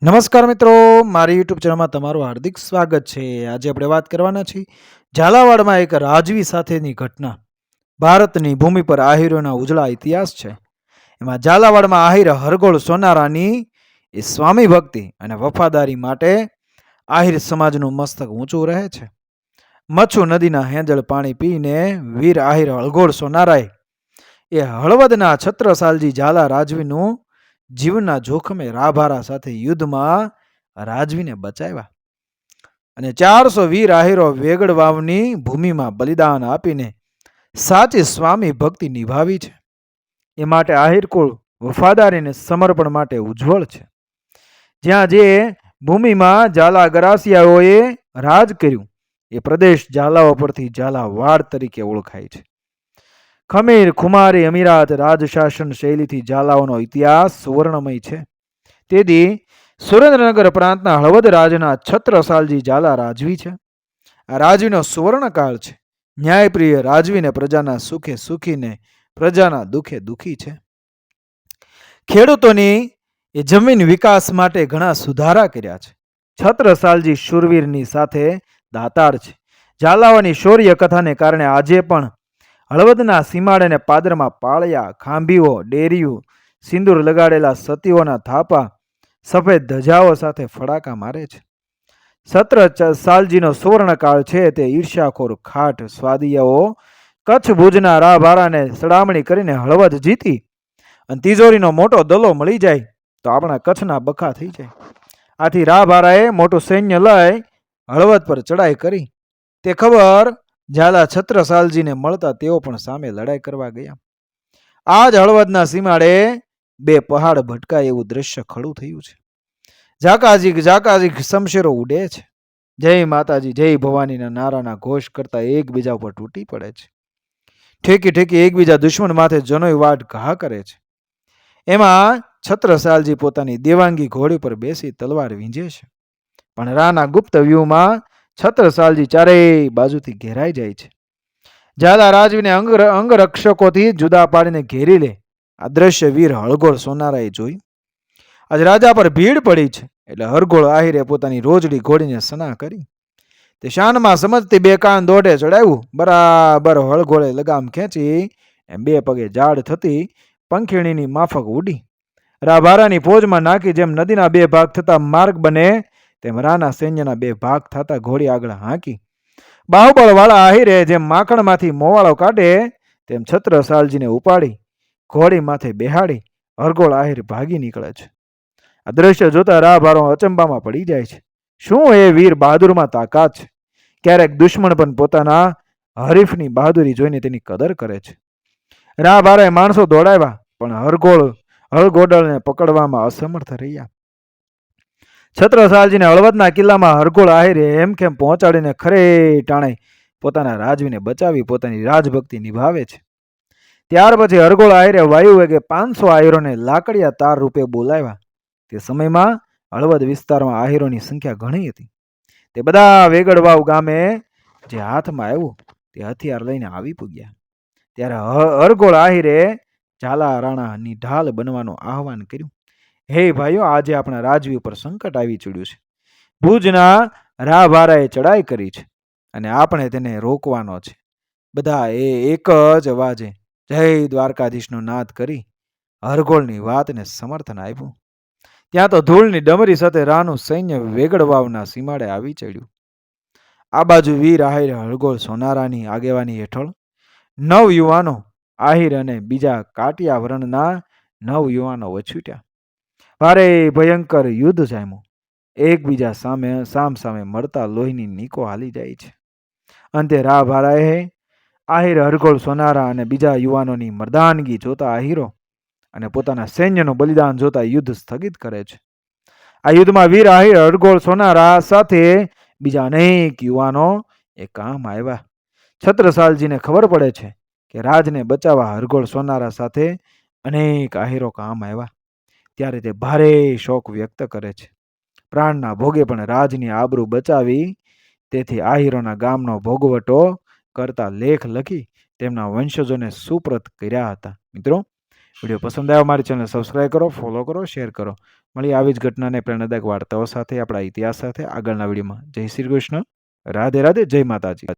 નમસ્કાર મિત્રો, મારી યુટ્યુબ ચેનલમાં તમારું હાર્દિક સ્વાગત છે. આજે આપણે વાત કરવાના છીએ ઝાલાવાડમાં એક રાજવી સાથેની ઘટના. ભારતની ભૂમિ પર આહિરોના ઉજળા ઇતિહાસ છે. એમાં ઝાલાવાડમાં આહિર હરગોળ સોનારાની એ સ્વામી ભક્તિ અને વફાદારી માટે આહિર સમાજનું મસ્તક ઊંચું રહે છે. મચ્છુ નદીના હેંજળ પાણી પીને વીર આહિર હરગોળ સોનારાએ એ હળવદના છત્રસાલજી ઝાલા રાજવીનું જીવનના જોખમે રાભારા સાથે યુદ્ધમાં રાજવીને બચાવ્યા અને 400 વીર આહિરો વેગડ વાવની ભૂમિમાં બલિદાન આપીને સાચી સ્વામી ભક્તિ નિભાવી છે. એ માટે આહિર કુળ વફાદારી અને સમર્પણ માટે ઉજ્જવળ છે. જ્યાં જે ભૂમિમાં ઝાલા ગરાસિયાઓએ રાજ કર્યું એ પ્રદેશ ઝાલાઓ પરથી ઝાલાવાડ તરીકે ઓળખાય છે. ખમીર ખુમારી અમીરાત રાજશાસન શૈલીથી ઝાલાઓનો ઇતિહાસ સુવર્ણમય છે. તેથી સુરેન્દ્રનગર પ્રાંતના હળવદ રાજના છત્રસાલજી ઝાલા રાજવી છે. આ રાજવીનો સુવર્ણકાળ છે. ન્યાયપ્રિય રાજવીને પ્રજાના સુખે સુખીને પ્રજાના દુખે દુખી છે. ખેડૂતોની એ જમીન વિકાસ માટે ઘણા સુધારા કર્યા છે. છત્રસાલજી શૂરવીરની સાથે દાતાર છે. ઝાલાઓની શૌર્ય કથાને કારણે આજે પણ હળવદના સીમાડે પાદરમાં પાળિયા, ખાંભીઓ, ડેરીઓ, સિંદૂર લગાડેલા સતીઓના થાપા સફેદ ધજાઓ સાથે ફડાકા મારે છે. છત્રસાલજીનો સુવર્ણકાળ છે તે ઈર્ષ્યાખોર ખાટ સ્વાદિયાઓ કચ્છ ભુજના રાભારાને સડામણી કરીને હળવદ જીતી અને તિજોરીનો મોટો દલો મળી જાય તો આપણા કચ્છના બખા થઈ જાય. આથી રાભારાએ મોટું સૈન્ય લઈ હળવદ પર ચડાઈ કરી. તે ખબર ઝાલા છત્રસાલજીને મળતા તેઓ પણ સામે લડાઈ કરવા ગયા. આ જ હળવદના સીમાડે બે પહાડ ભટકાય એવું દ્રશ્ય ખડું થયું છે. ઝાકાઝીક શમશેરો ઉડે છે. જય માતાજી, જય ભવાનીના નારાના ઘોષ કરતા એકબીજા ઉપર તૂટી પડે છે. ઠેકી ઠેકી એકબીજા દુશ્મન માથે જનોય વાટ ઘા કરે છે. એમાં છત્રસાલજી પોતાની દેવાંગી ઘોડી પર બેસી તલવાર વીંજે છે. પણ રાના ગુપ્ત વ્યૂહમાં છત્રસાલજી ચારેય બાજુથી ઘેરાઈ જાય છે. ઝાલા રાજવીને અંગરક્ષકોથી જુદા પાડીને ઘેરી લે આ દ્રશ્ય વીર હળગોળ સોનારાએ જોયું. આજ રાજા પર ભીડ પડી છે એટલે હરગોળ આહિરે પોતાની રોજડી ઘોડીને સના કરી. તે શાનમાં સમજતી બે કાન દોઢે ચડાવ્યું. બરાબર હળગોળે લગામ ખેંચી એમ બે પગે જાડ થતી પંખીણીની માફક ઉડી. રાભારાની ફોજમાં નાખી જેમ નદીના બે ભાગ થતા માર્ગ બને તેમ રાના સૈન્યના બે ભાગ થતા ઘોડી આગળ હાંકી. બાહુબળ વાળા આહિરે જેમ માખણમાંથી મોવાળો કાઢે તેમ છત્રસાલજીને ઉપાડી ઘોડી માથે બેહાડી હરગોળ આહિર ભાગી નીકળે છે. આ દ્રશ્ય જોતા રાભારો અચંબામાં પડી જાય છે. શું એ વીર બહાદુરમાં તાકાત છે! ક્યારેક દુશ્મન પણ પોતાના હરીફની બહાદુરી જોઈને તેની કદર કરે છે. રાભારાએ માણસો દોડાવ્યા પણ હળગોળને પકડવામાં અસમર્થ રહ્યા. છત્રસાલજીને હળવદના કિલ્લામાં હરગોળ આહિરે હેમખેમ પહોંચાડીને ખરે ટાણે પોતાના રાજવીને બચાવી પોતાની રાજભક્તિ નિભાવે છે. ત્યાર પછી હરગોળ આહિરે વાયુ વેગે 500 આહિરોને લાકડિયા તાર રૂપે બોલાવ્યા. તે સમયમાં હળવદ વિસ્તારમાં આહિરોની સંખ્યા ઘણી હતી. તે બધા વેગડવાવ ગામે જે હાથમાં આવ્યું તે હથિયાર લઈને આવી પૂગ્યા. ત્યારે હરગોળ આહિરે ઝાલા રાણાની ઢાલ બનવાનું આહવાન કર્યું. હે ભાઈઓ, આજે આપણા રાજવી ઉપર સંકટ આવી ચડ્યું છે. ભુજના રાભારાએ ચડાઈ કરી છે અને આપણે તેને રોકવાનો છે. બધા એક જ અવાજે જય દ્વારકાધીશનો નાદ કરી હરગોળની વાતને સમર્થન આપ્યું. ત્યાં તો ધૂળની ડમરી સાથે રાનું સૈન્ય વેગડવાવના સીમાડે આવી ચડ્યું. આ બાજુ વીર આહિર હરગોળ સોનારાની આગેવાની હેઠળ 9 યુવાનો આહિર અને બીજા કાટિયા વર્ણના 9 યુવાનો વછૂટ્યા. ભારે ભયંકર યુદ્ધ જામ્યું. એકબીજા સામે મળતા લોહીની નીકો હાલી જાય છે. અંતે રાભારાએ આહિર હરગોળ સોનારા અને બીજા યુવાનોની મર્દાનગી જોતા આહિરો અને પોતાના સૈન્યનું બલિદાન જોતા યુદ્ધ સ્થગિત કરે છે. આ યુદ્ધમાં વીર આહિર હરગોળ સોનારા સાથે બીજા અનેક યુવાનો એ કામ આવ્યા. છત્રસાલજીને ખબર પડે છે કે રાજને બચાવવા હરગોળ સોનારા સાથે અનેક આહિરો કામ આવ્યા. ત્યારે તે ભારે શોક વ્યક્ત કરે છે. પ્રાણના ભોગે પણ રાજની આબરૂ બચાવી તેથી આહિરોના ગામનો ભોગવટો કરતા લેખ લખી તેમના વંશજોને સુપ્રત કર્યા હતા. મિત્રો, વિડીયો પસંદ આવ્યો મારી ચેનલ સબસ્ક્રાઈબ કરો, ફોલો કરો, શેર કરો. મળી આવી જ ઘટનાને પ્રેરણાદાયક વાર્તાઓ સાથે આપણા ઇતિહાસ સાથે આગળના વિડીયોમાં. જય શ્રી કૃષ્ણ, રાધે રાધે, જય માતાજી.